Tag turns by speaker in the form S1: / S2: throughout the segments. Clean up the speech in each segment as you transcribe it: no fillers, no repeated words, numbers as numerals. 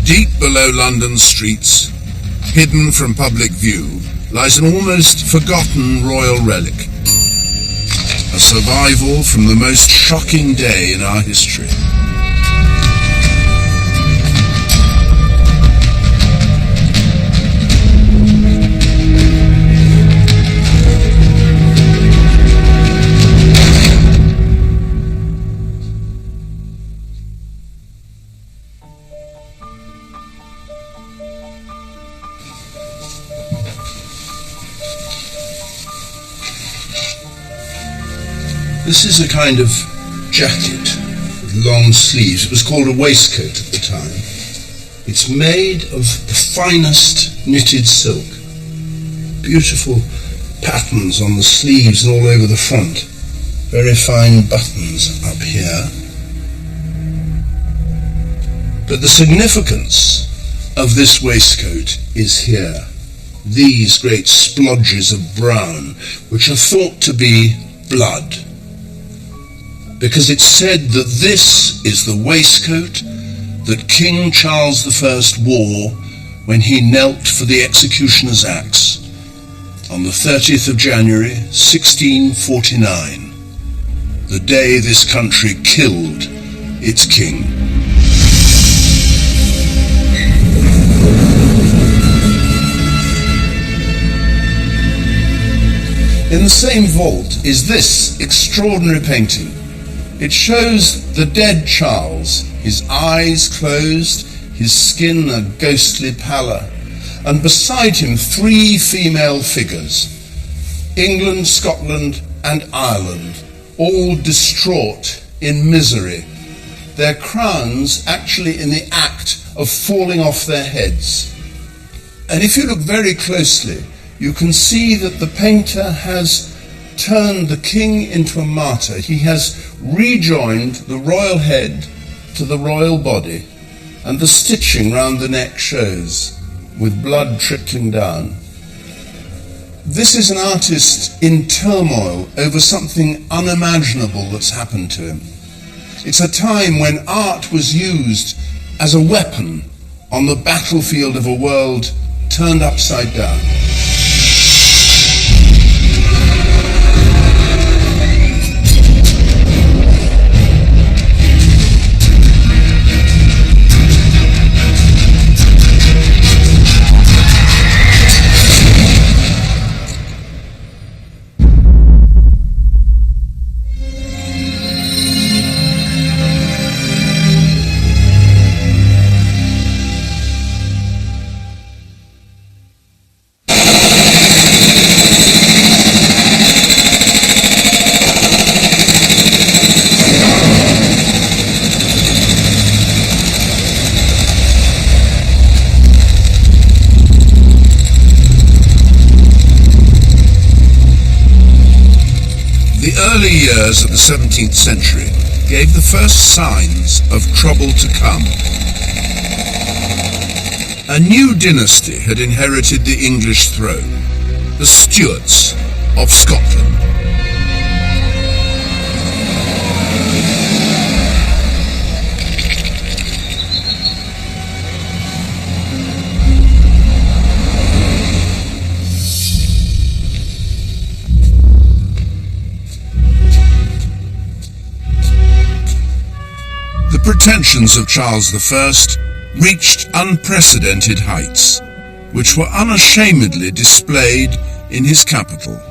S1: Deep below London streets, hidden from public view, lies an almost forgotten royal relic. A survival from the most shocking day in our history. This is a kind of jacket with long sleeves. It was called a waistcoat at the time. It's made of the finest knitted silk. Beautiful patterns on the sleeves and all over the front. Very fine buttons up here. But the significance of this waistcoat is here. These great splodges of brown, which are thought to be blood. Because it's said that this is the waistcoat that King Charles I wore when he knelt for the executioner's axe on the 30th of January 1649, the day this country killed its king. In the same vault is this extraordinary painting. It shows the dead Charles, his eyes closed, his skin a ghostly pallor, and beside him 3 female figures, England, Scotland, and Ireland, all distraught in misery, their crowns actually in the act of falling off their heads. And if you look very closely, you can see that the painter has turned the king into a martyr. He has rejoined the royal head to the royal body, and the stitching round the neck shows, with blood trickling down. This is an artist in turmoil over something unimaginable that's happened to him. It's a time when art was used as a weapon on the battlefield of a world turned upside down. The early years of the 17th century gave the first signs of trouble to come. A new dynasty had inherited the English throne, the Stuarts of Scotland. The pretensions of Charles I reached unprecedented heights, which were unashamedly displayed in his capital.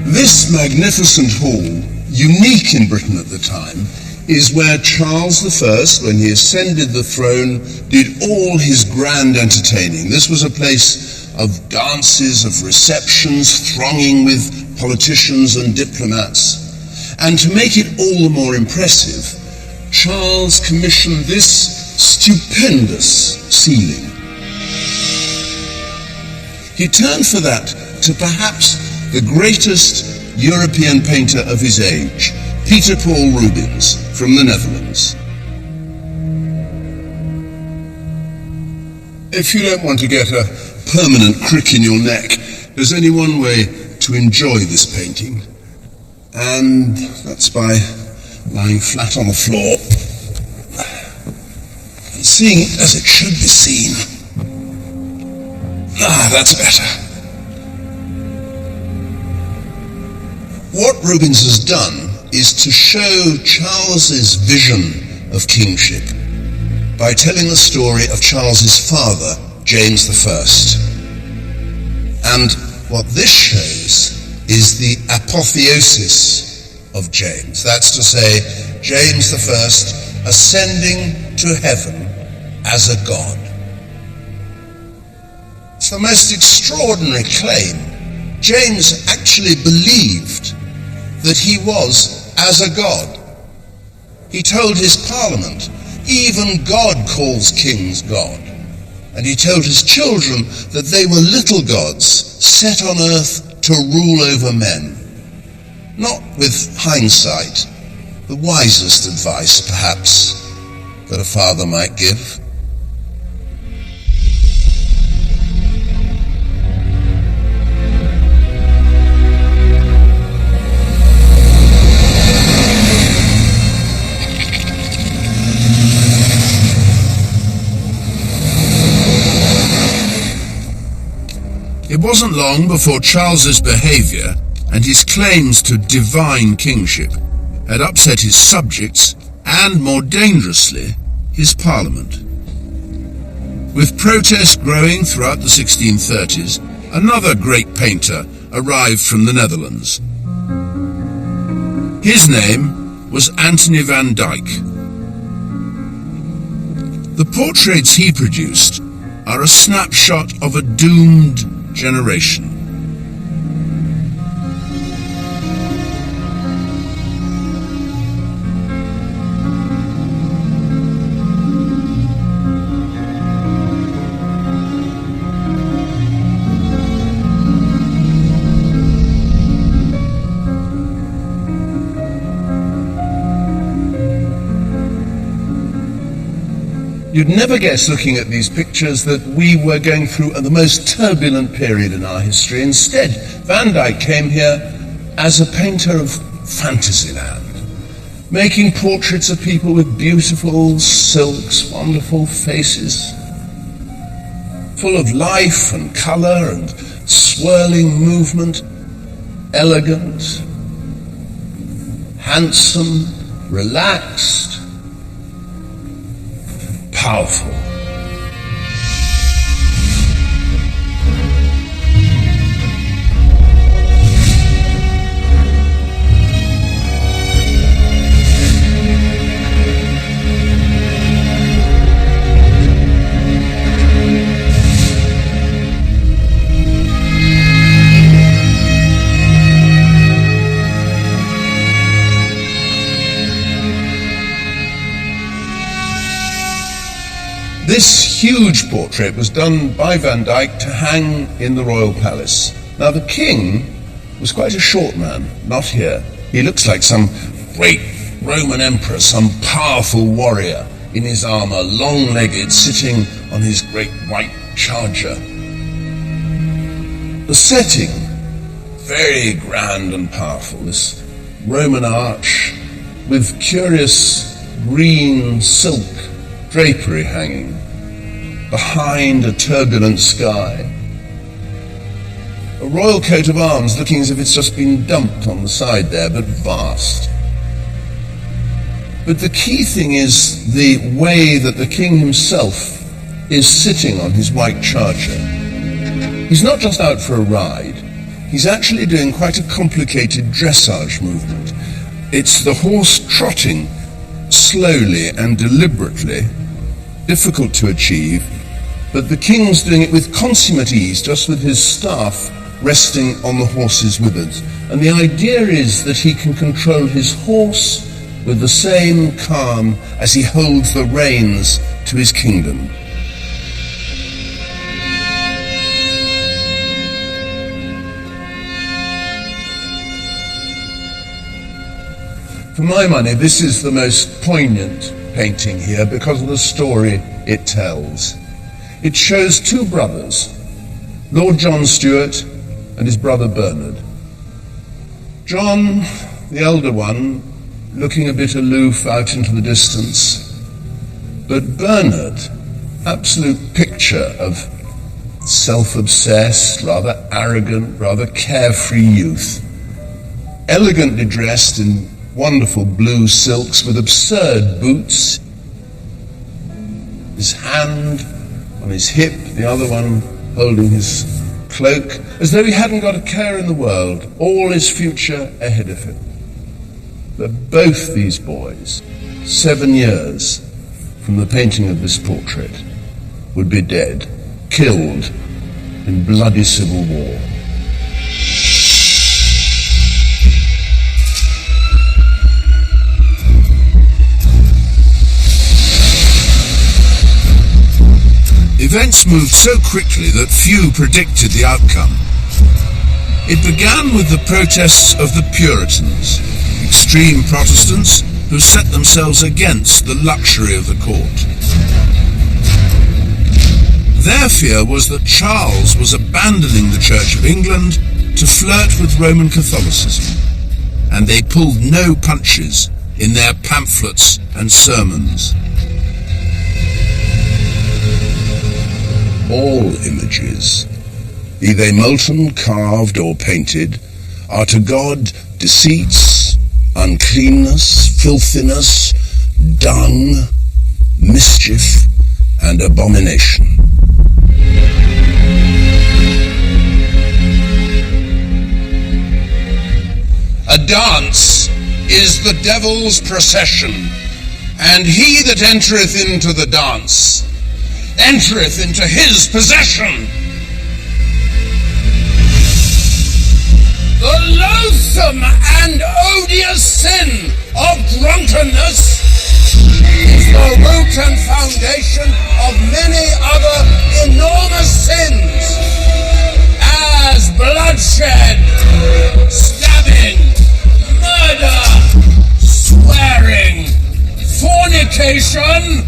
S1: This magnificent hall, unique in Britain at the time, is where Charles I, when he ascended the throne, did all his grand entertaining. This was a place of dances, of receptions, thronging with politicians and diplomats. And to make it all the more impressive, Charles commissioned this stupendous ceiling. He turned for that to perhaps the greatest European painter of his age, Peter Paul Rubens from the Netherlands. If you don't want to get a permanent crick in your neck, there's only one way to enjoy this painting, and that's by lying flat on the floor and seeing it as it should be seen. That's better. What Rubens has done is to show Charles's vision of kingship by telling the story of Charles's father, James I. And what this shows is the apotheosis of James. That's to say, James I ascending to heaven as a god. It's the most extraordinary claim. James actually believed that he was as a god. He told his parliament, even God calls kings God. And he told his children that they were little gods set on earth to rule over men. Not with hindsight, the wisest advice, perhaps, that a father might give. It wasn't long before Charles's behaviour and his claims to divine kingship had upset his subjects and, more dangerously, his parliament. With protest growing throughout the 1630s, another great painter arrived from the Netherlands. His name was Anthony van Dyck. The portraits he produced are a snapshot of a doomed generation. You'd never guess, looking at these pictures, that we were going through the most turbulent period in our history. Instead, Van Dyck came here as a painter of Fantasyland, making portraits of people with beautiful silks, wonderful faces, full of life and colour and swirling movement, elegant, handsome, relaxed, powerful. This huge portrait was done by Van Dyck to hang in the royal palace. Now, the king was quite a short man, not here. He looks like some great Roman emperor, some powerful warrior in his armor, long-legged, sitting on his great white charger. The setting, very grand and powerful, this Roman arch with curious green silk drapery hanging behind a turbulent sky. A royal coat of arms looking as if it's just been dumped on the side there, but vast. But the key thing is the way that the king himself is sitting on his white charger. He's not just out for a ride, he's actually doing quite a complicated dressage movement. It's the horse trotting slowly and deliberately, difficult to achieve, but the king's doing it with consummate ease, just with his staff resting on the horse's withers. And the idea is that he can control his horse with the same calm as he holds the reins to his kingdom. For my money, this is the most poignant painting here because of the story it tells. It shows two brothers, Lord John Stuart and his brother Bernard. John, the elder one, looking a bit aloof out into the distance, but Bernard, absolute picture of self-obsessed, rather arrogant, rather carefree youth, elegantly dressed in wonderful blue silks with absurd boots, his hand on his hip, the other one holding his cloak, as though he hadn't got a care in the world, all his future ahead of him. But both these boys, 7 years from the painting of this portrait, would be dead, killed in bloody civil war. Events moved so quickly that few predicted the outcome. It began with the protests of the Puritans, extreme Protestants who set themselves against the luxury of the court. Their fear was that Charles was abandoning the Church of England to flirt with Roman Catholicism, and they pulled no punches in their pamphlets and sermons. All images, be they molten, carved, or painted, are to God deceits, uncleanness, filthiness, dung, mischief, and abomination. A dance is the devil's procession, and he that entereth into the dance entereth into his possession. The loathsome and odious sin of drunkenness is the root and foundation of many other enormous sins, as bloodshed, stabbing, murder, swearing, fornication,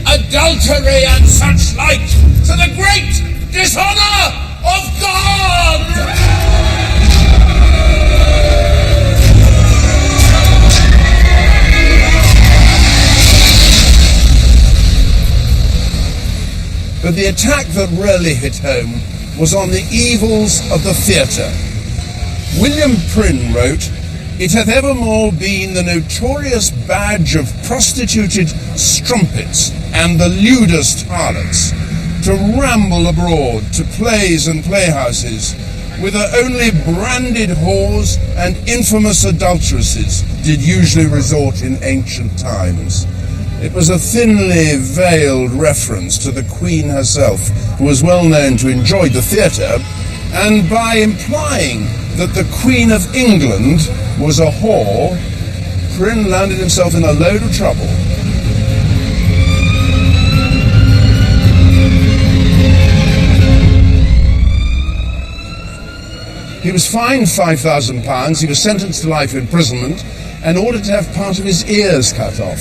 S1: adultery and such like, to the great dishonor of God. But the attack that really hit home was on the evils of the theatre. William Prynne wrote, "It hath evermore been the notorious badge of prostituted strumpets and the lewdest harlots to ramble abroad to plays and playhouses, whither only branded whores and infamous adulteresses did usually resort in ancient times." It was a thinly veiled reference to the Queen herself, who was well known to enjoy the theatre, and by implying that the Queen of England was a whore, Prynne landed himself in a load of trouble. He was fined £5,000, he was sentenced to life imprisonment, and ordered to have part of his ears cut off.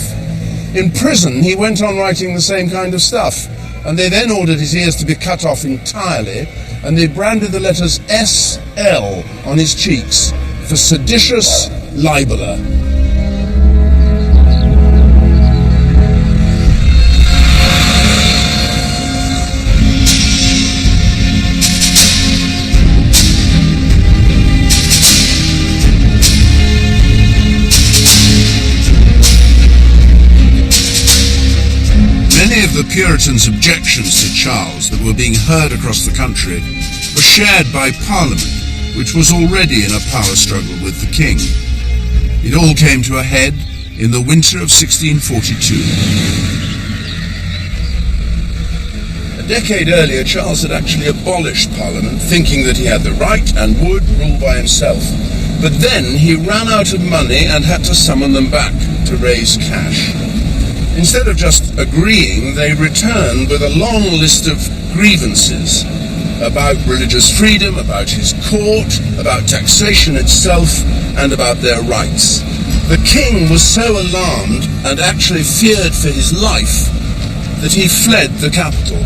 S1: In prison, he went on writing the same kind of stuff, and they then ordered his ears to be cut off entirely, and they branded the letters SL on his cheeks for seditious libeller. Many of the Puritans' objections to Charles that were being heard across the country were shared by Parliament, which was already in a power struggle with the king. It all came to a head in the winter of 1642. A decade earlier, Charles had actually abolished Parliament, thinking that he had the right and would rule by himself. But then he ran out of money and had to summon them back to raise cash. Instead of just agreeing, they returned with a long list of grievances about religious freedom, about his court, about taxation itself, and about their rights. The king was so alarmed and actually feared for his life that he fled the capital.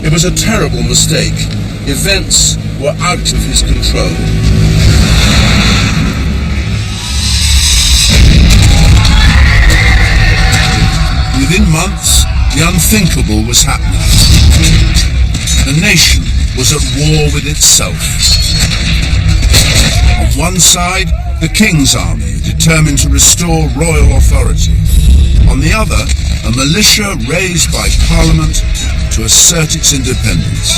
S1: It was a terrible mistake. Events were out of his control. Within months, the unthinkable was happening. The nation was at war with itself. On one side, the king's army, determined to restore royal authority. On the other, a militia raised by Parliament to assert its independence.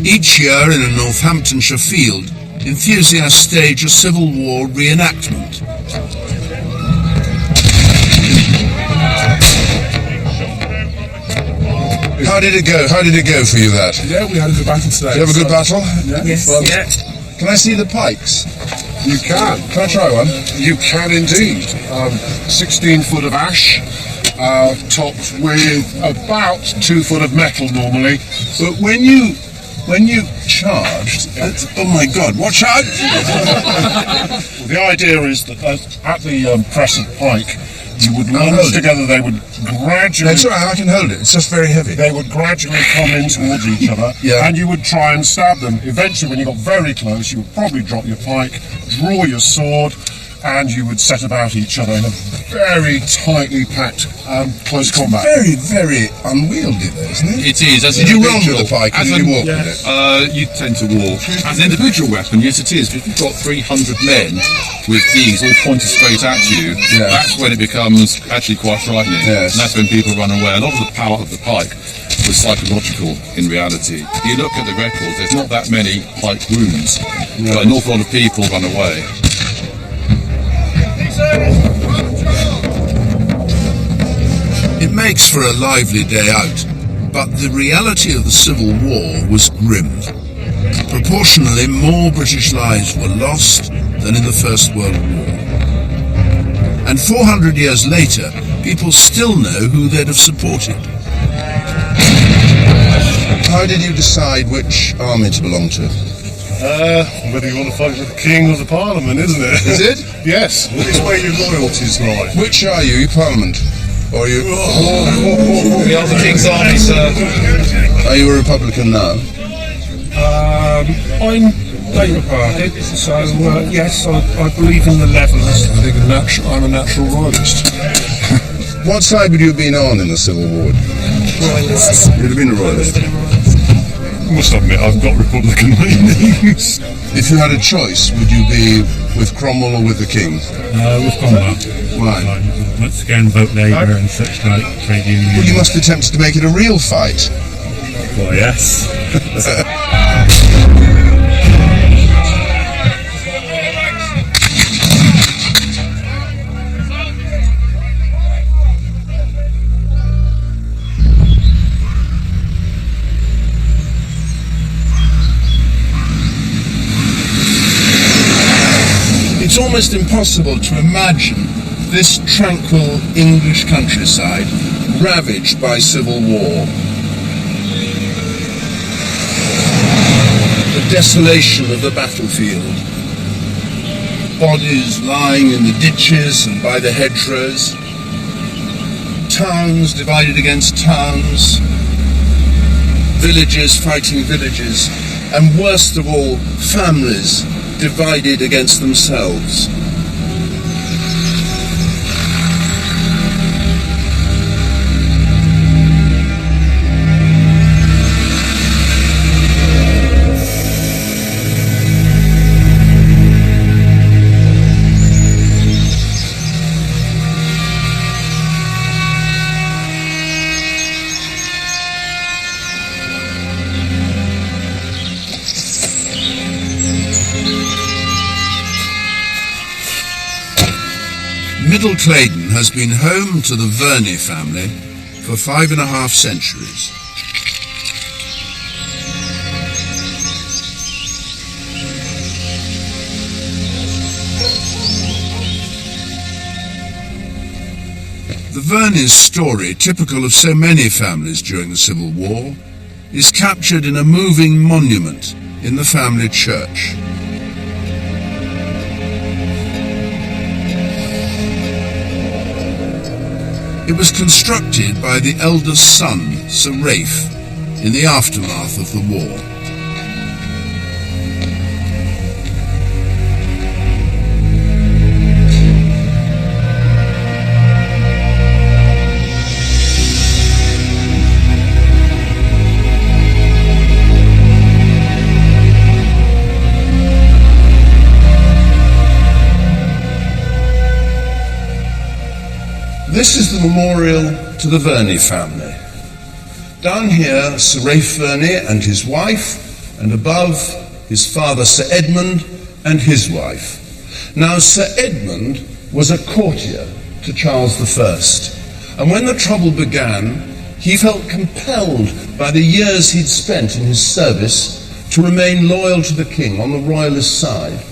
S1: Each year in a Northamptonshire field, enthusiasts stage a Civil War reenactment. How did it go? How did it go for you, that?
S2: Yeah, we had a good battle today.
S1: Did you have a good battle?
S2: Yeah.
S3: Yes,
S2: Fun.
S3: yeah.
S1: Can I see the pikes?
S2: You can.
S1: Can I try one?
S2: You can indeed. 16 foot of ash, topped with about 2 foot of metal normally.
S1: But when you charged, oh my God! Watch out!
S2: Well, the idea is that at the crescent pike, you would lunge together. They would gradually.
S1: That's all right. I can hold it. It's just very heavy.
S2: They would gradually come in towards each other,
S1: Yeah.
S2: and you would try and stab them. Eventually, when you got very close, you would probably drop your pike, draw your sword, and you would set about each other in a very tightly packed, close combat.
S1: Very, very unwieldy, though, isn't it?
S4: It is. As
S1: Did
S4: an
S1: you run
S4: individual,
S1: with the pike, or
S4: as
S1: did
S4: an-
S1: you walk with it?
S4: You tend to walk. As an individual weapon, yes, it is. But if you've got 300 men with these all pointed straight at you,
S1: Yeah.
S4: that's when it becomes actually quite frightening.
S1: Yes.
S4: And that's when people run away. A lot of the power of the pike was psychological in reality. If you look at the records, there's not that many pike wounds, but an awful lot of people run away.
S1: It makes for a lively day out, but the reality of the Civil War was grim. Proportionally, more British lives were lost than in the First World War. And 400 years later, people still know who they'd have supported. How did you decide which army to belong to?
S2: Whether you want to fight with the king or the parliament, isn't it?
S1: Is it?
S2: Yes. It's where your loyalties lie.
S1: Which are you? You Parliament? Or are you...
S4: We are the King's Army, sir.
S1: Are you a Republican now?
S5: I'm Labour Party, so yes, I believe in the levellers.
S2: I think I'm a natural royalist.
S1: What side would you have been on in the Civil War?
S3: Royalists.
S1: You'd have been a royalist.
S2: I must admit, I've got Republican leanings.
S1: If you had a choice, would you be with Cromwell or with the King?
S6: With Cromwell.
S1: Why?
S6: Once again, vote Labour and such like trade unions.
S1: Well, you must be tempted to make it a real fight.
S6: Well, yes.
S1: It's almost impossible to imagine this tranquil English countryside ravaged by civil war. The desolation of the battlefield. Bodies lying in the ditches and by the hedgerows. Towns divided against towns. Villages fighting villages. And worst of all, families divided against themselves. Little Claydon has been home to the Verney family for 5.5 centuries. The Verneys' story, typical of so many families during the Civil War, is captured in a moving monument in the family church. It was constructed by the eldest son, Sir Ralph, in the aftermath of the war. This is the memorial to the Verney family. Down here, Sir Ralph Verney and his wife, and above, his father Sir Edmund and his wife. Now, Sir Edmund was a courtier to Charles I, and when the trouble began, he felt compelled by the years he'd spent in his service to remain loyal to the king on the royalist side.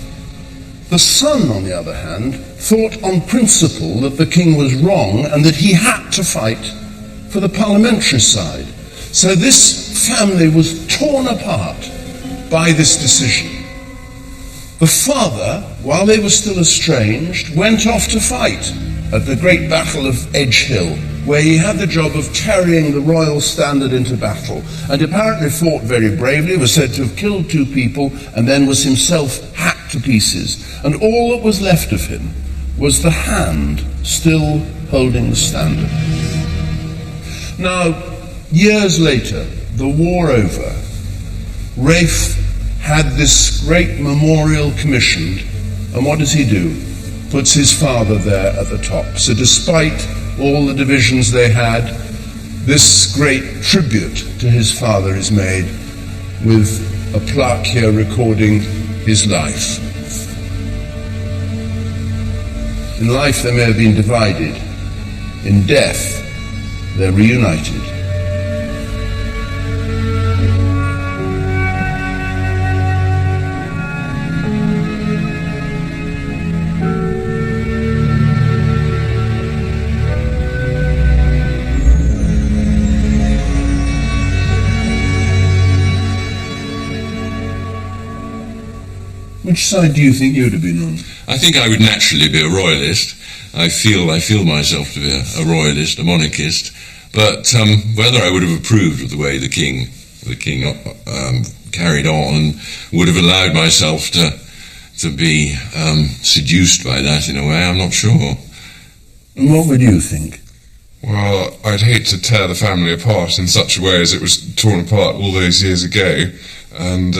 S1: The son, on the other hand, thought on principle that the king was wrong and that he had to fight for the parliamentary side. So this family was torn apart by this decision. The father, while they were still estranged, went off to fight at the great battle of Edge Hill, where he had the job of carrying the royal standard into battle, and apparently fought very bravely, was said to have killed 2 people, and then was himself hacked to pieces. And all that was left of him was the hand still holding the standard. Now, years later, the war over, Ralph had this great memorial commissioned, and what does he do? Puts his father there at the top. So despite all the divisions they had, this great tribute to his father is made with a plaque here recording his life. In life they may have been divided. In death, they're reunited. Which side do you think you'd have been on?
S3: I think I would naturally be a royalist. I feel myself to be a royalist, a monarchist. But whether I would have approved of the way the king carried on and would have allowed myself to be seduced by that in a way, I'm not sure.
S1: And what would you think?
S7: Well, I'd hate to tear the family apart in such a way as it was torn apart all those years ago. And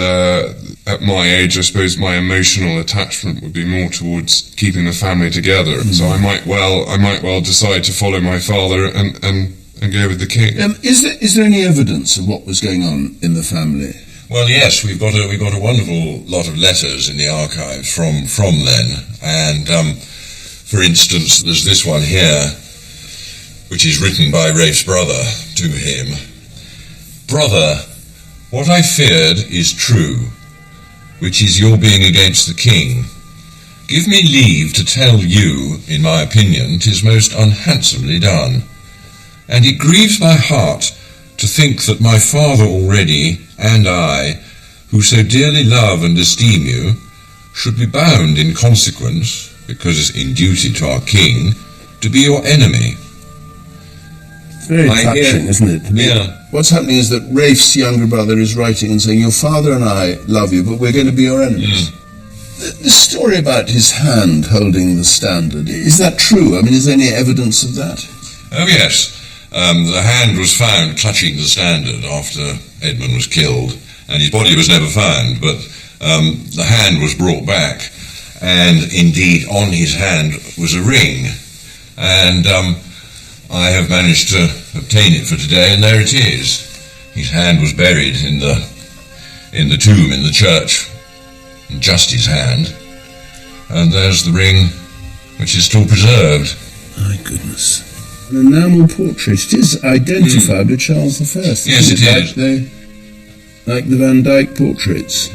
S7: at my age, I suppose my emotional attachment would be more towards keeping the family together. Mm. So I might well decide to follow my father and go with the king.
S1: Is there any evidence of what was going on in the family?
S3: Well, yes, we've got a wonderful lot of letters in the archives from then. And for instance, there's this one here, which is written by Ralph's brother to him. Brother, what I feared is true, which is your being against the king. Give me leave to tell you, in my opinion, 'tis most unhandsomely done. And it grieves my heart to think that my father already, and I, who so dearly love and esteem you, should be bound in consequence, because in duty to our king, to be your enemy.
S1: Very touching, isn't it?
S3: Yeah.
S1: What's happening is that Ralph's younger brother is writing and saying, your father and I love you, but we're going to be your enemies. The story about his hand holding the standard, is that true? I mean, is there any evidence of that?
S3: Oh, yes. The hand was found clutching the standard after Edmund was killed, and his body was never found, but the hand was brought back, and indeed on his hand was a ring, and I have managed to obtain it for today, and there it is. His hand was buried in the tomb in the church, just his hand, and there's the ring which is still preserved.
S1: My goodness. An enamel portrait. It is identified with Charles I.
S3: Yes, it is.
S1: Like the Van Dyck portraits.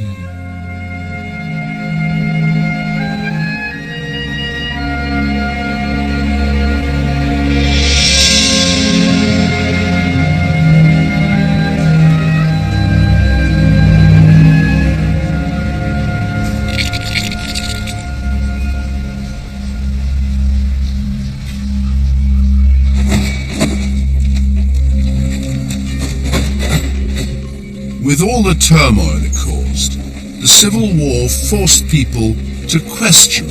S1: With all the turmoil it caused, the Civil War forced people to question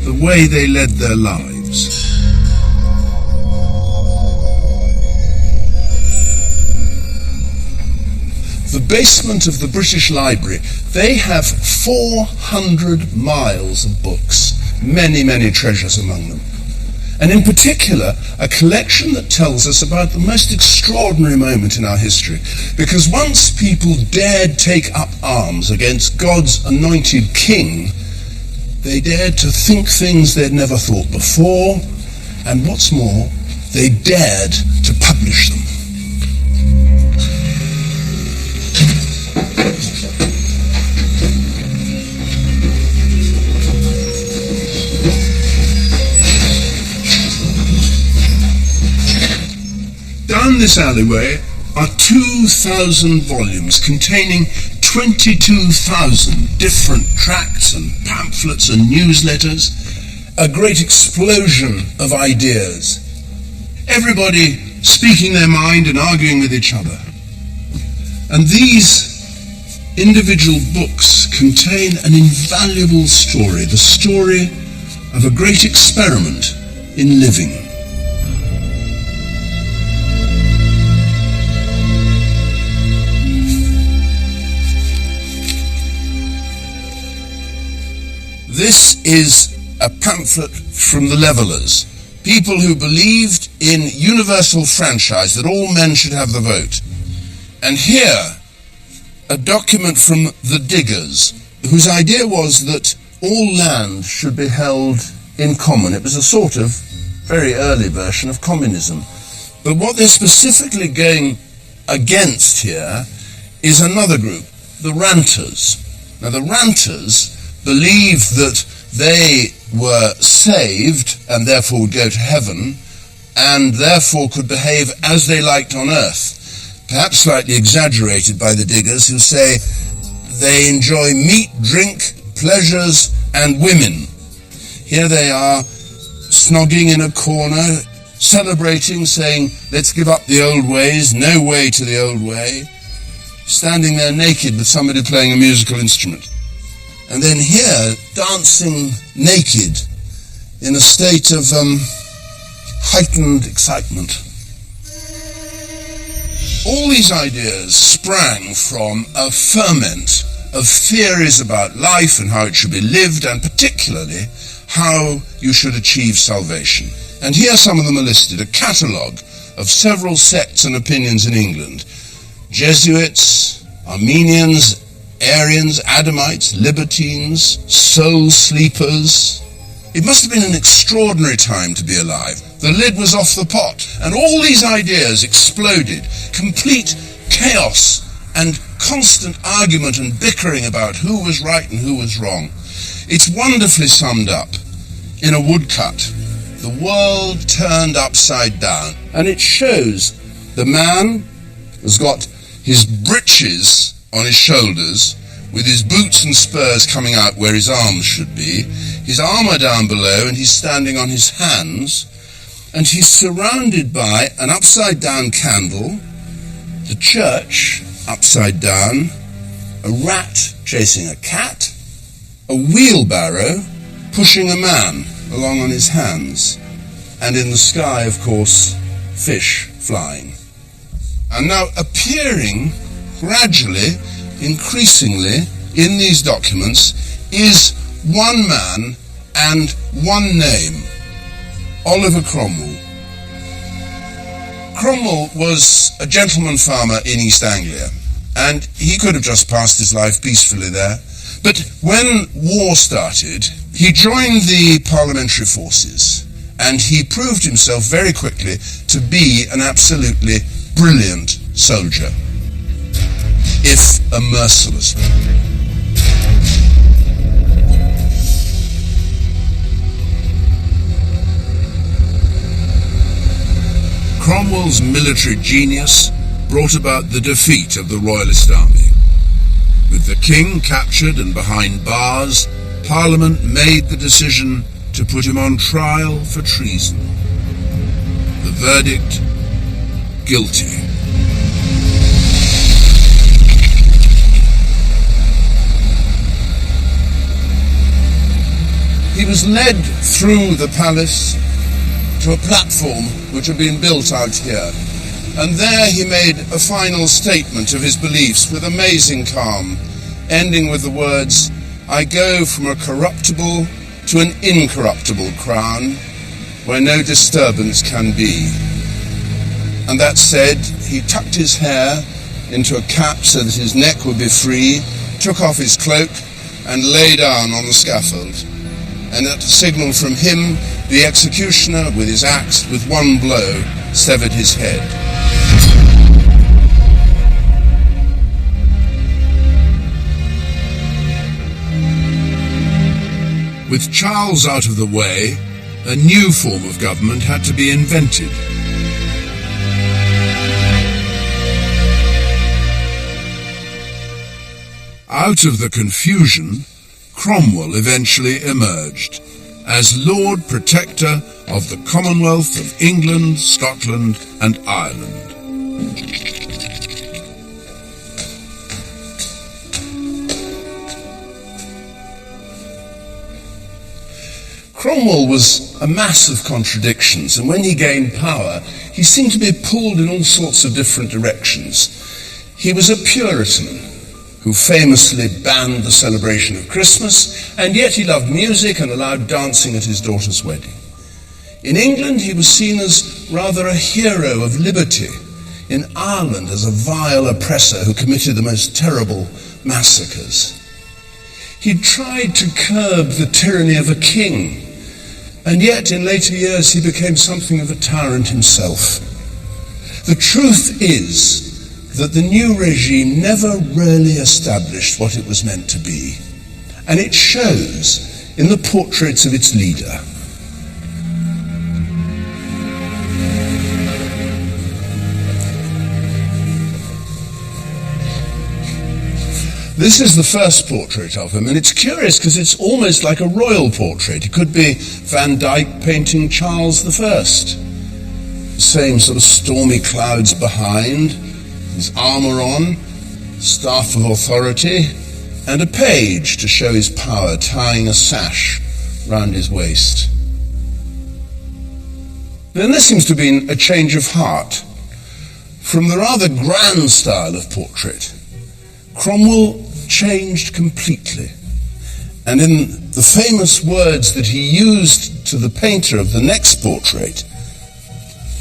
S1: the way they led their lives. The basement of the British Library, they have 400 miles of books, many, many treasures among them. And in particular, a collection that tells us about the most extraordinary moment in our history. Because once people dared take up arms against God's anointed king, they dared to think things they'd never thought before, and what's more, they dared to publish them. Down this alleyway are 2,000 volumes containing 22,000 different tracts and pamphlets and newsletters, a great explosion of ideas, everybody speaking their mind and arguing with each other. And these individual books contain an invaluable story, the story of a great experiment in living. This is a pamphlet from the Levellers, people who believed in universal franchise, that all men should have the vote. And here, a document from the Diggers, whose idea was that all land should be held in common. It was a sort of very early version of communism. But what they're specifically going against here is another group, the Ranters. Now, the Ranters believed that they were saved and therefore would go to heaven and therefore could behave as they liked on earth. Perhaps slightly exaggerated by the Diggers, who say they enjoy meat, drink, pleasures and women. Here they are, snogging in a corner, celebrating, saying, let's give up the old ways, no way to the old way, standing there naked with somebody playing a musical instrument. And then here, dancing naked in a state of heightened excitement. All these ideas sprang from a ferment of theories about life and how it should be lived, and particularly how you should achieve salvation. And here some of them are listed, a catalogue of several sects and opinions in England. Jesuits, Armenians, Arians, Adamites, Libertines, soul sleepers. It must have been an extraordinary time to be alive. The lid was off the pot, and all these ideas exploded. Complete chaos and constant argument and bickering about who was right and who was wrong. It's wonderfully summed up in a woodcut. The world turned upside down. And it shows the man has got his breeches on his shoulders, with his boots and spurs coming out where his arms should be, his armour down below, and he's standing on his hands, and he's surrounded by an upside-down candle, the church upside down, a rat chasing a cat, a wheelbarrow pushing a man along on his hands, and in the sky, of course, fish flying. And now appearing gradually, increasingly, in these documents is one man and one name, Oliver Cromwell. Cromwell was a gentleman farmer in East Anglia, and he could have just passed his life peacefully there. But when war started, He joined the parliamentary forces, and he proved himself very quickly to be an absolutely brilliant soldier, if a merciless one. Cromwell's military genius brought about the defeat of the Royalist army. With the king captured and behind bars, Parliament made the decision to put him on trial for treason. The verdict: guilty. He was led through the palace to a platform which had been built out here, and there he made a final statement of his beliefs with amazing calm, ending with the words, "I go from a corruptible to an incorruptible crown, where no disturbance can be." And that said, he tucked his hair into a cap so that his neck would be free, took off his cloak, and lay down on the scaffold. And at a signal from him, the executioner, with his axe, with one blow, severed his head. With Charles out of the way, a new form of government had to be invented. Out of the confusion, Cromwell eventually emerged as Lord Protector of the Commonwealth of England, Scotland, and Ireland. Cromwell was a mass of contradictions, and when he gained power, he seemed to be pulled in all sorts of different directions. He was a Puritan who famously banned the celebration of Christmas, and yet he loved music and allowed dancing at his daughter's wedding. In England, he was seen as rather a hero of liberty. In Ireland, as a vile oppressor who committed the most terrible massacres. He tried to curb the tyranny of a king, and yet in later years he became something of a tyrant himself. The truth is that the new regime never really established what it was meant to be, and it shows in the portraits of its leader. This is the first portrait of him, and it's curious because it's almost like a royal portrait. It could be Van Dyck painting Charles I. Same sort of stormy clouds behind, his armour on, staff of authority, and a page to show his power, tying a sash round his waist. Then there seems to have been a change of heart. From the rather grand style of portrait, Cromwell changed completely. And in the famous words that he used to the painter of the next portrait,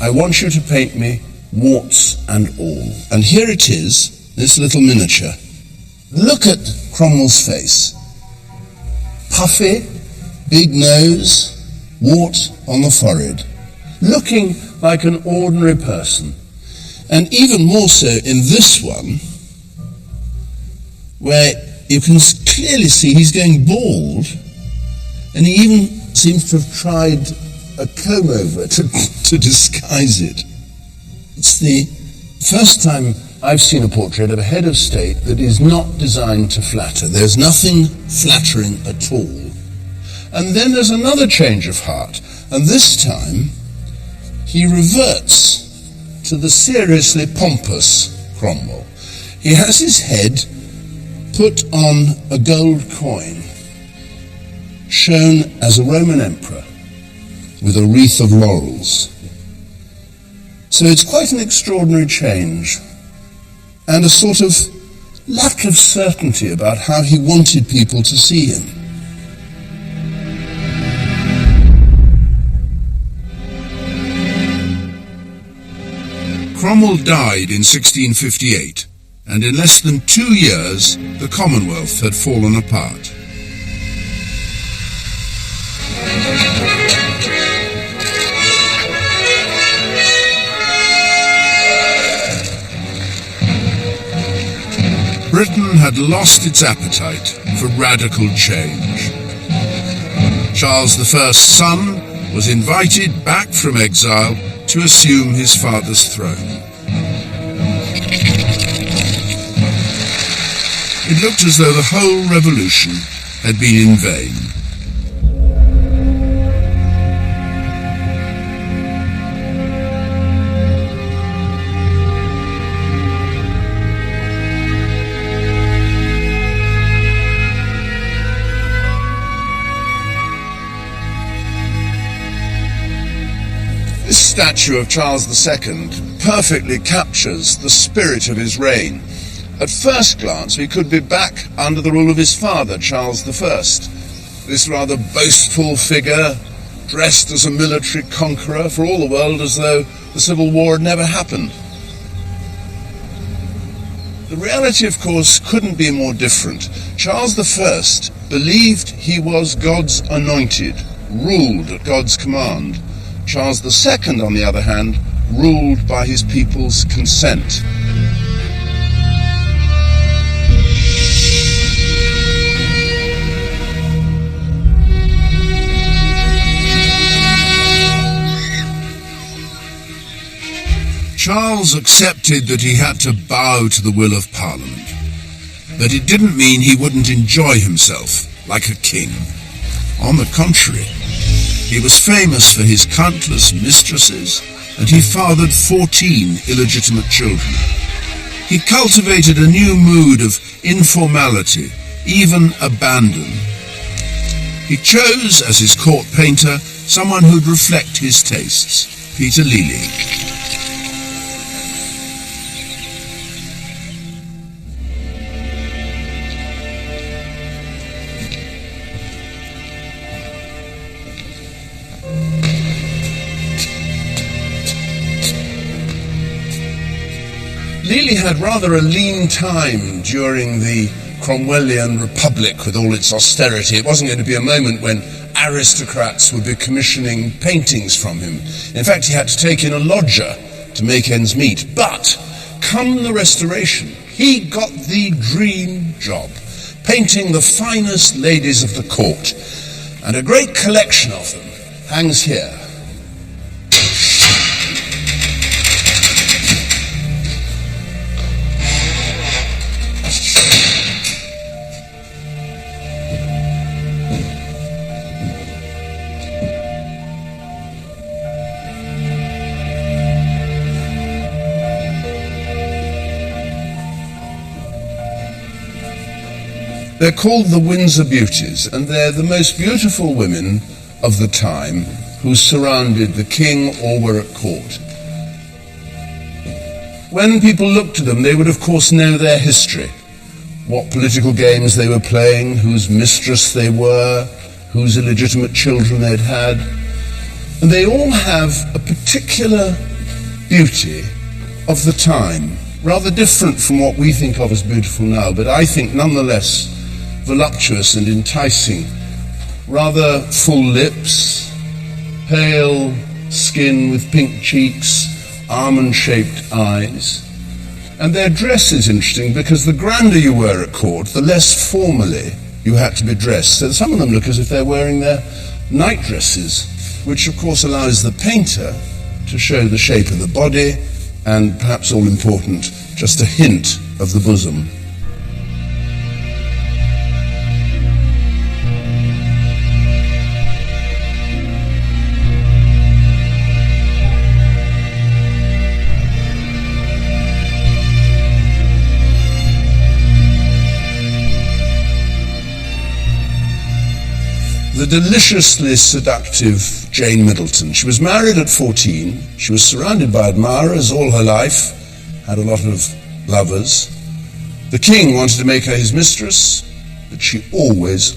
S1: "I want you to paint me warts and all." And here it is, this little miniature. Look at Cromwell's face. Puffy, big nose, wart on the forehead. Looking like an ordinary person. And even more so in this one, where you can clearly see he's going bald, and he even seems to have tried a comb-over to disguise it. It's the first time I've seen a portrait of a head of state that is not designed to flatter. There's nothing flattering at all. And then there's another change of heart, and this time he reverts to the seriously pompous Cromwell. He has his head put on a gold coin, shown as a Roman emperor with a wreath of laurels. So it's quite an extraordinary change, and a sort of lack of certainty about how he wanted people to see him. Cromwell died in 1658, and in less than 2 years, the Commonwealth had fallen apart. Britain had lost its appetite for radical change. Charles I's son was invited back from exile to assume his father's throne. It looked as though the whole revolution had been in vain. This statue of Charles II perfectly captures the spirit of his reign. At first glance, we could be back under the rule of his father, Charles I. This rather boastful figure, dressed as a military conqueror, for all the world as though the Civil War had never happened. The reality, of course, couldn't be more different. Charles I believed he was God's anointed, ruled at God's command. Charles II, on the other hand, ruled by his people's consent. Charles accepted that he had to bow to the will of Parliament, but it didn't mean he wouldn't enjoy himself like a king. On the contrary, he was famous for his countless mistresses, and he fathered 14 illegitimate children. He cultivated a new mood of informality, even abandon. He chose as his court painter someone who'd reflect his tastes, Peter Lely. Lely had rather a lean time during the Cromwellian Republic with all its austerity. It wasn't going to be a moment when aristocrats would be commissioning paintings from him. In fact, he had to take in a lodger to make ends meet. But, come the Restoration, he got the dream job, painting the finest ladies of the court. And a great collection of them hangs here. They're called the Windsor Beauties, and they're the most beautiful women of the time who surrounded the king or were at court. When people looked at them, they would of course know their history, what political games they were playing, whose mistress they were, whose illegitimate children they'd had. And they all have a particular beauty of the time, rather different from what we think of as beautiful now, but I think nonetheless voluptuous and enticing. Rather full lips, pale skin with pink cheeks, almond-shaped eyes. And their dress is interesting because the grander you were at court, the less formally you had to be dressed. So some of them look as if they're wearing their night dresses, which of course allows the painter to show the shape of the body and, perhaps all important, just a hint of the bosom. The deliciously seductive Jane Middleton. She was married at 14. She was surrounded by admirers all her life, had a lot of lovers. The king wanted to make her his mistress, but she always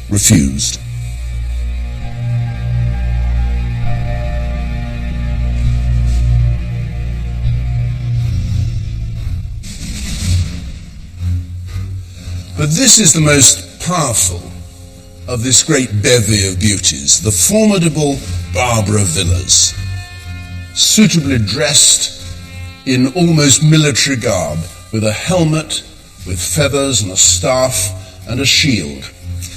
S1: refused. But this is the most powerful of this great bevy of beauties, the formidable Barbara Villiers, suitably dressed in almost military garb, with a helmet, with feathers and a staff and a shield.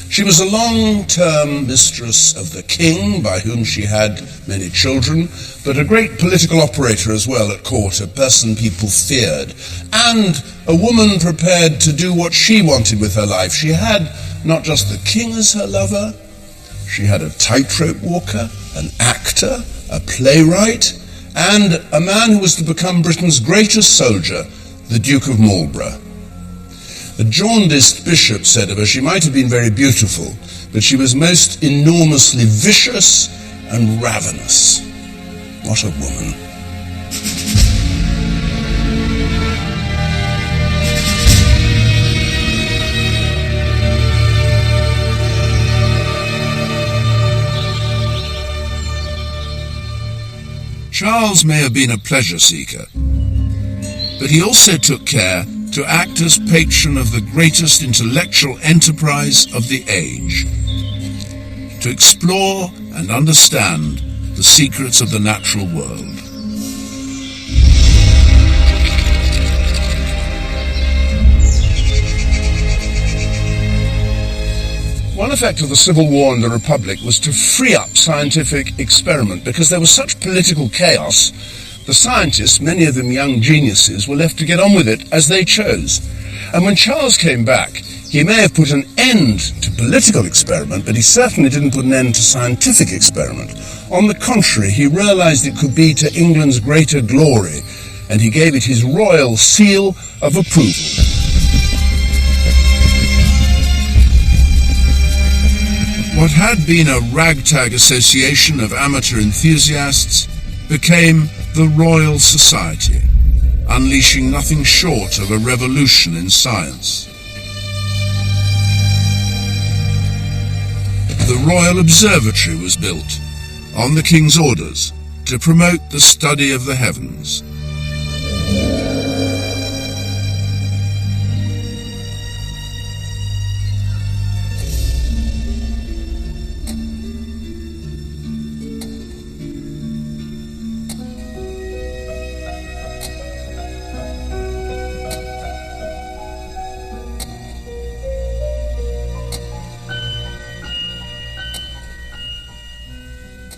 S1: She was a long-term mistress of the king, by whom she had many children, but a great political operator as well at court, a person people feared, and a woman prepared to do what she wanted with her life. She had not just the king as her lover, she had a tightrope walker, an actor, a playwright, and a man who was to become Britain's greatest soldier, the Duke of Marlborough. A jaundiced bishop said of her, she might have been very beautiful, but she was most enormously vicious and ravenous. What a woman. Charles may have been a pleasure seeker, but he also took care to act as patron of the greatest intellectual enterprise of the age, to explore and understand the secrets of the natural world. One effect of the Civil War and the Republic was to free up scientific experiment, because there was such political chaos. The scientists, many of them young geniuses, were left to get on with it as they chose. And when Charles came back, he may have put an end to political experiment, but he certainly didn't put an end to scientific experiment. On the contrary, he realized it could be to England's greater glory, and he gave it his royal seal of approval. What had been a ragtag association of amateur enthusiasts became the Royal Society, unleashing nothing short of a revolution in science. The Royal Observatory was built, on the King's orders, to promote the study of the heavens.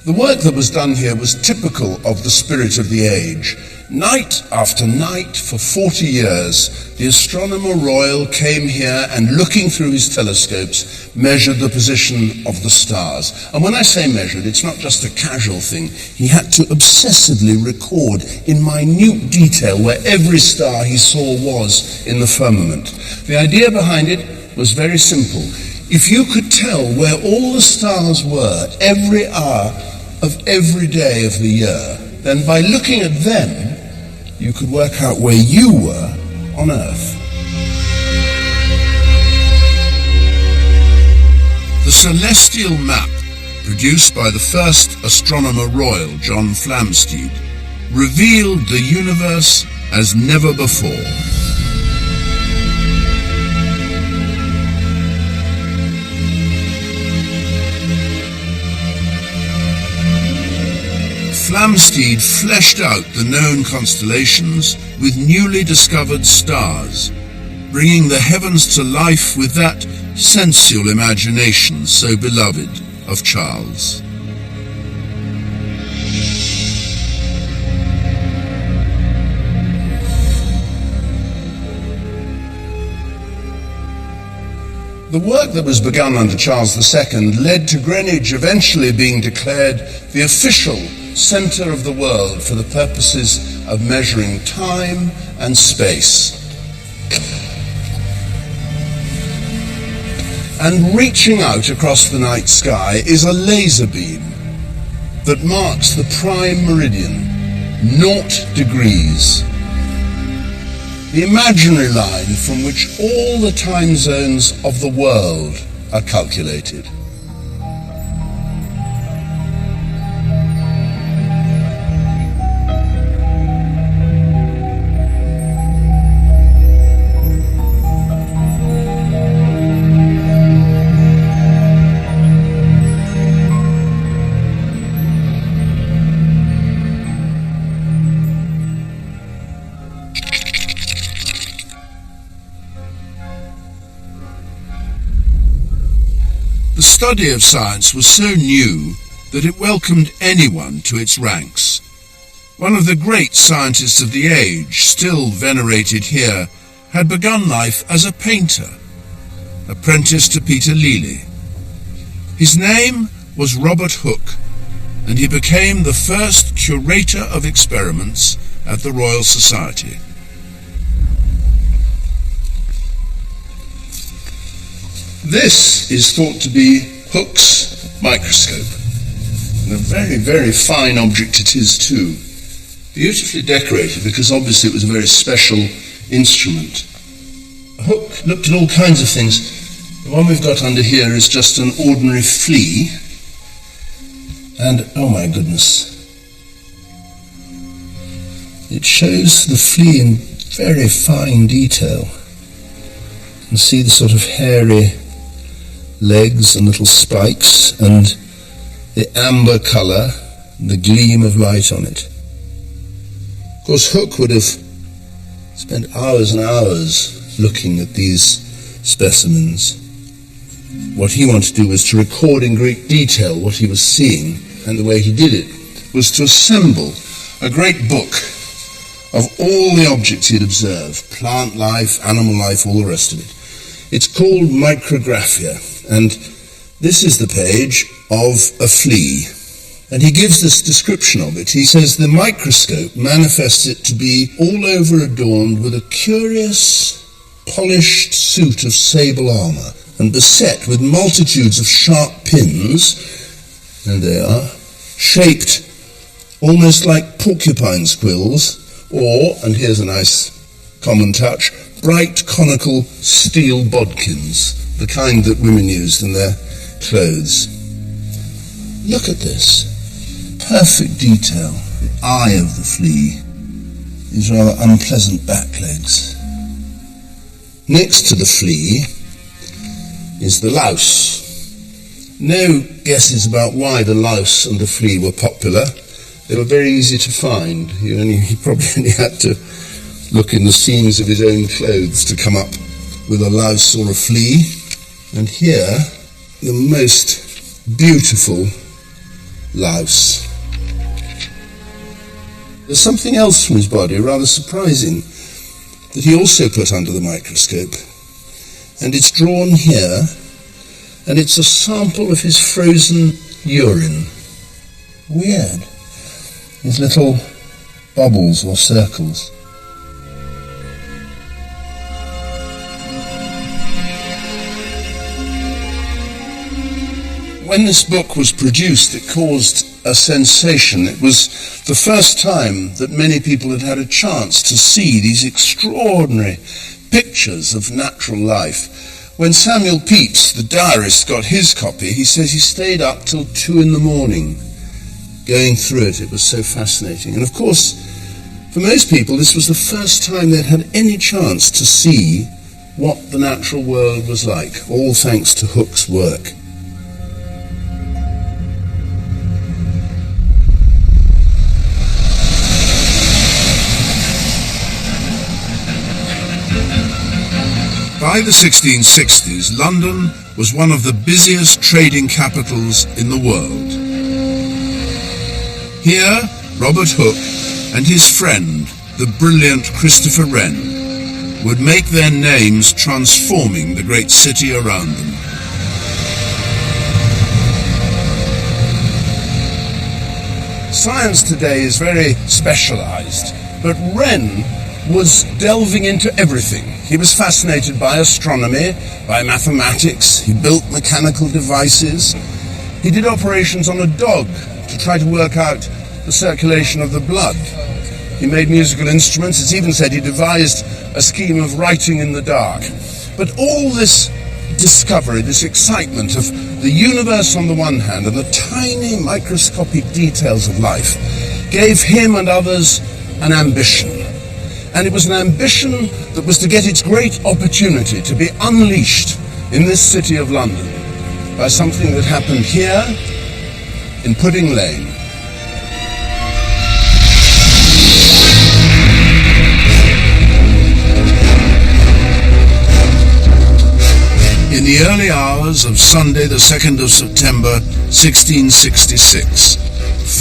S1: The work that was done here was typical of the spirit of the age. Night after night, for 40 years, the Astronomer Royal came here and, looking through his telescopes, measured the position of the stars. And when I say measured, it's not just a casual thing. He had to obsessively record in minute detail where every star he saw was in the firmament. The idea behind it was very simple. If you could tell where all the stars were every hour of every day of the year, then by looking at them, you could work out where you were on Earth. The celestial map, produced by the first Astronomer Royal, John Flamsteed, revealed the universe as never before. Flamsteed fleshed out the known constellations with newly discovered stars, bringing the heavens to life with that sensual imagination so beloved of Charles. The work that was begun under Charles II led to Greenwich eventually being declared the official centre of the world for the purposes of measuring time and space. And reaching out across the night sky is a laser beam that marks the prime meridian, 0 degrees. The imaginary line from which all the time zones of the world are calculated. The study of science was so new that it welcomed anyone to its ranks. One of the great scientists of the age, still venerated here, had begun life as a painter, apprenticed to Peter Lely. His name was Robert Hooke, and he became the first curator of experiments at the Royal Society. This is thought to be Hooke's microscope, and a very, very fine object it is too. Beautifully decorated, because obviously it was a very special instrument. Hooke looked at all kinds of things. The one we've got under here is just an ordinary flea, and oh my goodness, it shows the flea in very fine detail. You can see the sort of hairy legs and little spikes and the amber colour and the gleam of light on it. Of course, Hooke would have spent hours and hours looking at these specimens. What he wanted to do was to record in great detail what he was seeing, and the way he did it was to assemble a great book of all the objects he had observed, plant life, animal life, all the rest of it. It's called Micrographia, and this is the page of a flea. And he gives this description of it. He says the microscope manifests it to be all over adorned with a curious, polished suit of sable armour, and beset with multitudes of sharp pins, and they are, shaped almost like porcupine quills, or, and here's a nice common touch, bright conical steel bodkins, the kind that women used in their clothes. Look at this. Perfect detail. The eye of the flea. These rather unpleasant back legs. Next to the flea is the louse. No guesses about why the louse and the flea were popular. They were very easy to find. He probably only had to look in the seams of his own clothes to come up with a louse or a flea. And here, the most beautiful louse. There's something else from his body, rather surprising, that he also put under the microscope. And it's drawn here, and it's a sample of his frozen urine. Weird. These little bubbles or circles. When this book was produced, it caused a sensation. It was the first time that many people had had a chance to see these extraordinary pictures of natural life. When Samuel Pepys, the diarist, got his copy, he says he stayed up till 2 in the morning going through it. It was so fascinating. And of course, for most people, this was the first time they'd had any chance to see what the natural world was like, all thanks to Hooke's work. By the 1660s, London was one of the busiest trading capitals in the world. Here, Robert Hooke and his friend, the brilliant Christopher Wren, would make their names transforming the great city around them. Science today is very specialized, but Wren was delving into everything. He was fascinated by astronomy, by mathematics. He built mechanical devices. He did operations on a dog to try to work out the circulation of the blood. He made musical instruments. It's even said he devised a scheme of writing in the dark. But all this discovery, this excitement of the universe on the one hand and the tiny microscopic details of life gave him and others an ambition. And it was an ambition that was to get its great opportunity to be unleashed in this city of London by something that happened here in Pudding Lane. In the early hours hours of Sunday the 2nd of September 1666,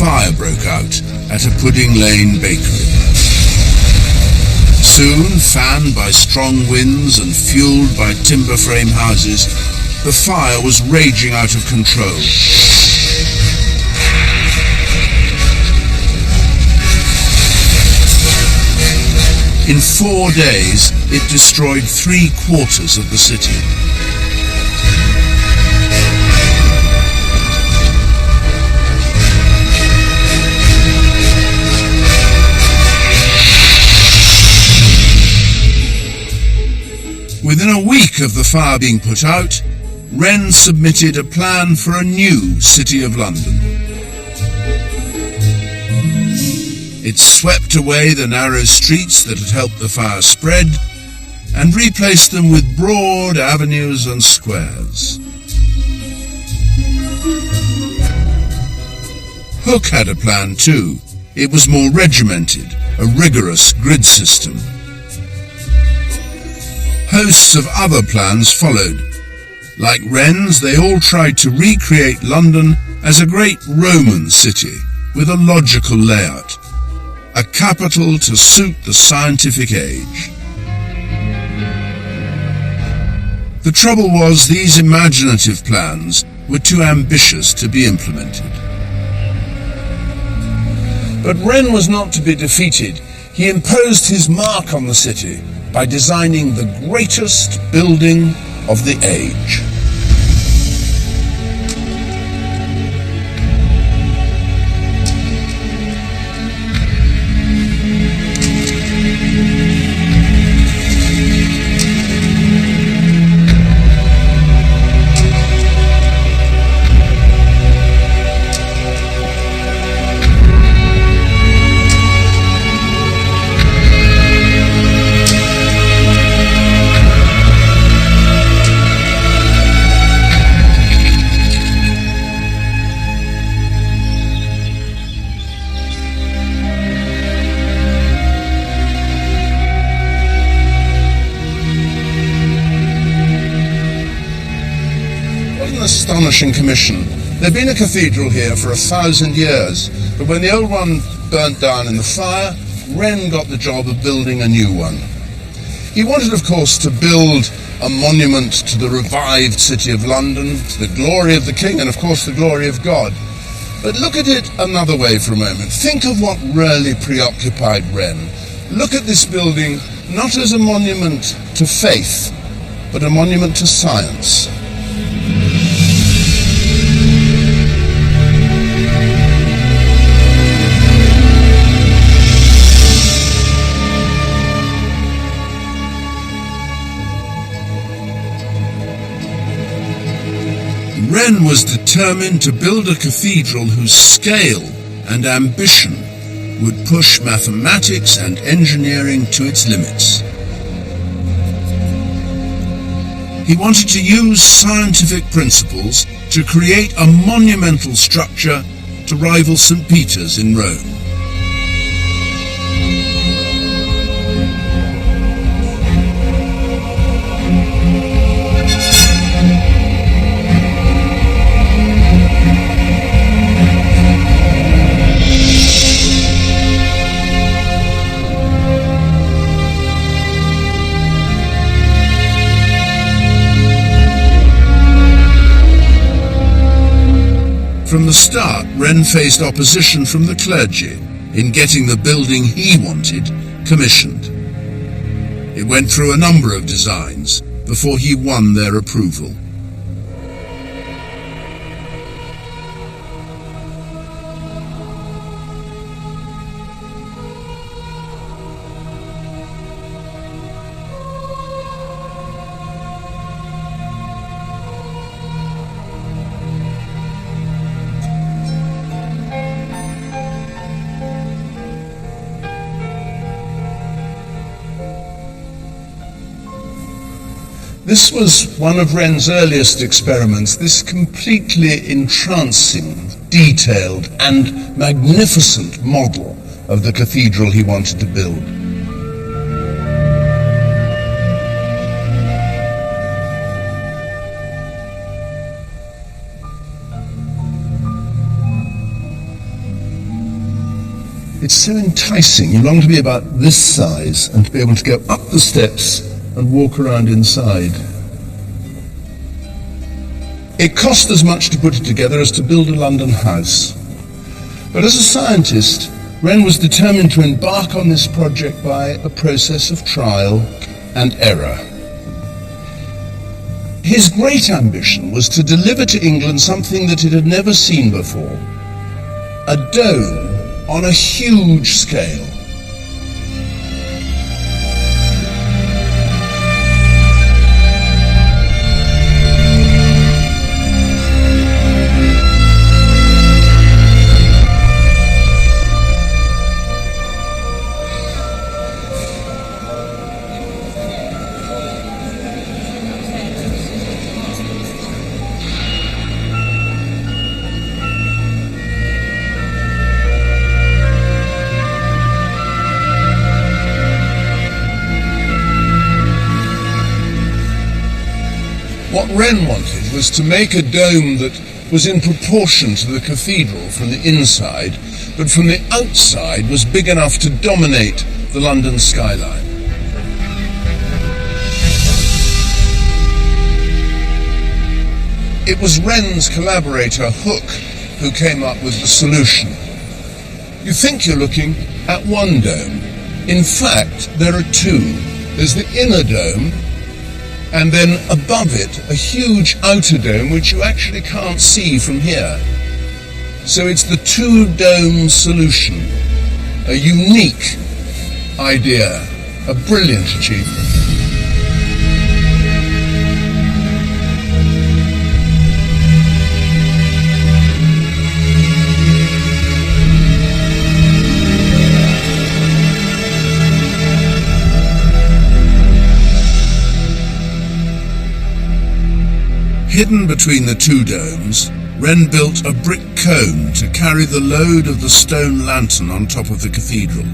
S1: fire broke out at a Pudding Lane bakery. Soon, fanned by strong winds and fueled by timber frame houses, the fire was raging out of control. In 4 days, it destroyed 3/4 of the city. Within a week of the fire being put out, Wren submitted a plan for a new City of London. It swept away the narrow streets that had helped the fire spread and replaced them with broad avenues and squares. Hooke had a plan too. It was more regimented, a rigorous grid system. Hosts of other plans followed. Like Wren's, they all tried to recreate London as a great Roman city with a logical layout, a capital to suit the scientific age. The trouble was these imaginative plans were too ambitious to be implemented. But Wren was not to be defeated. He imposed his mark on the city by designing the greatest building of the age. Astonishing commission. There'd been a cathedral here for 1,000 years, but when the old one burnt down in the fire, Wren got the job of building a new one. He wanted, of course, to build a monument to the revived City of London, to the glory of the King, and of course the glory of God. But look at it another way for a moment. Think of what really preoccupied Wren. Look at this building not as a monument to faith, but a monument to science. Wren was determined to build a cathedral whose scale and ambition would push mathematics and engineering to its limits. He wanted to use scientific principles to create a monumental structure to rival St. Peter's in Rome. From the start, Wren faced opposition from the clergy in getting the building he wanted commissioned. It went through a number of designs before he won their approval. This was one of Wren's earliest experiments, this completely entrancing, detailed and magnificent model of the cathedral he wanted to build. It's so enticing. You long to be about this size and to be able to go up the steps and walk around inside. It cost as much to put it together as to build a London house. But as a scientist, Wren was determined to embark on this project by a process of trial and error. His great ambition was to deliver to England something that it had never seen before, a dome on a huge scale. What Wren wanted was to make a dome that was in proportion to the cathedral from the inside, but from the outside was big enough to dominate the London skyline. It was Wren's collaborator, Hooke, who came up with the solution. You think you're looking at one dome. In fact, there are two. There's the inner dome, and then above it, a huge outer dome, which you actually can't see from here. So it's the two-dome solution, a unique idea, a brilliant achievement. Hidden between the two domes, Wren built a brick cone to carry the load of the stone lantern on top of the cathedral,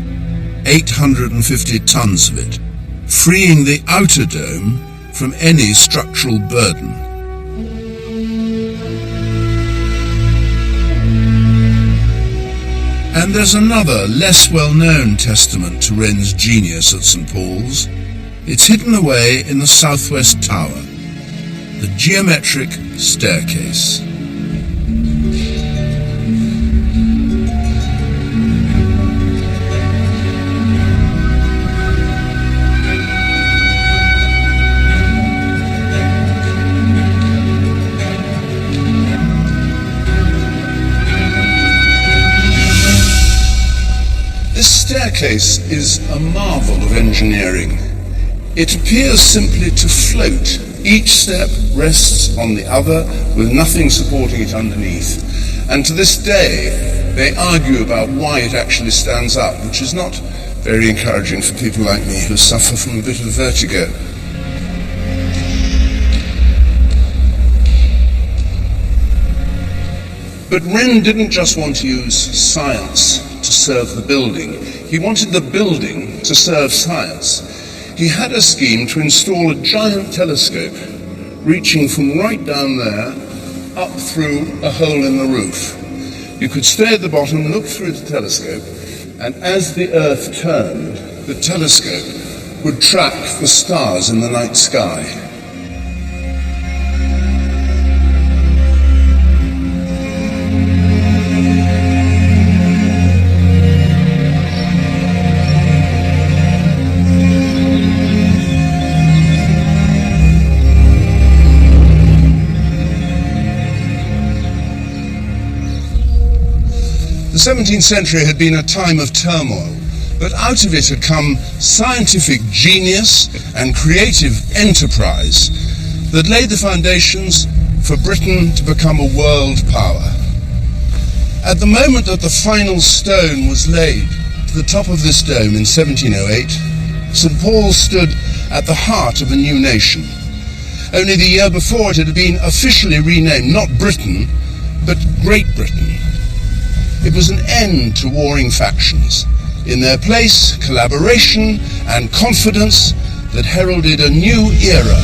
S1: 850 tons of it, freeing the outer dome from any structural burden. And there's another, less well-known testament to Wren's genius at St. Paul's. It's hidden away in the southwest tower. The geometric staircase. This staircase is a marvel of engineering. It appears simply to float. Each step rests on the other with nothing supporting it underneath. And to this day, they argue about why it actually stands up, which is not very encouraging for people like me who suffer from a bit of vertigo. But Wren didn't just want to use science to serve the building. He wanted the building to serve science. He had a scheme to install a giant telescope reaching from right down there up through a hole in the roof. You could stay at the bottom, look through the telescope, and as the Earth turned, the telescope would track the stars in the night sky. The 17th century had been a time of turmoil, but out of it had come scientific genius and creative enterprise that laid the foundations for Britain to become a world power. At the moment that the final stone was laid to the top of this dome in 1708, St. Paul's stood at the heart of a new nation. Only the year before it had been officially renamed not Britain, but Great Britain. It was an end to warring factions. In their place, collaboration and confidence that heralded a new era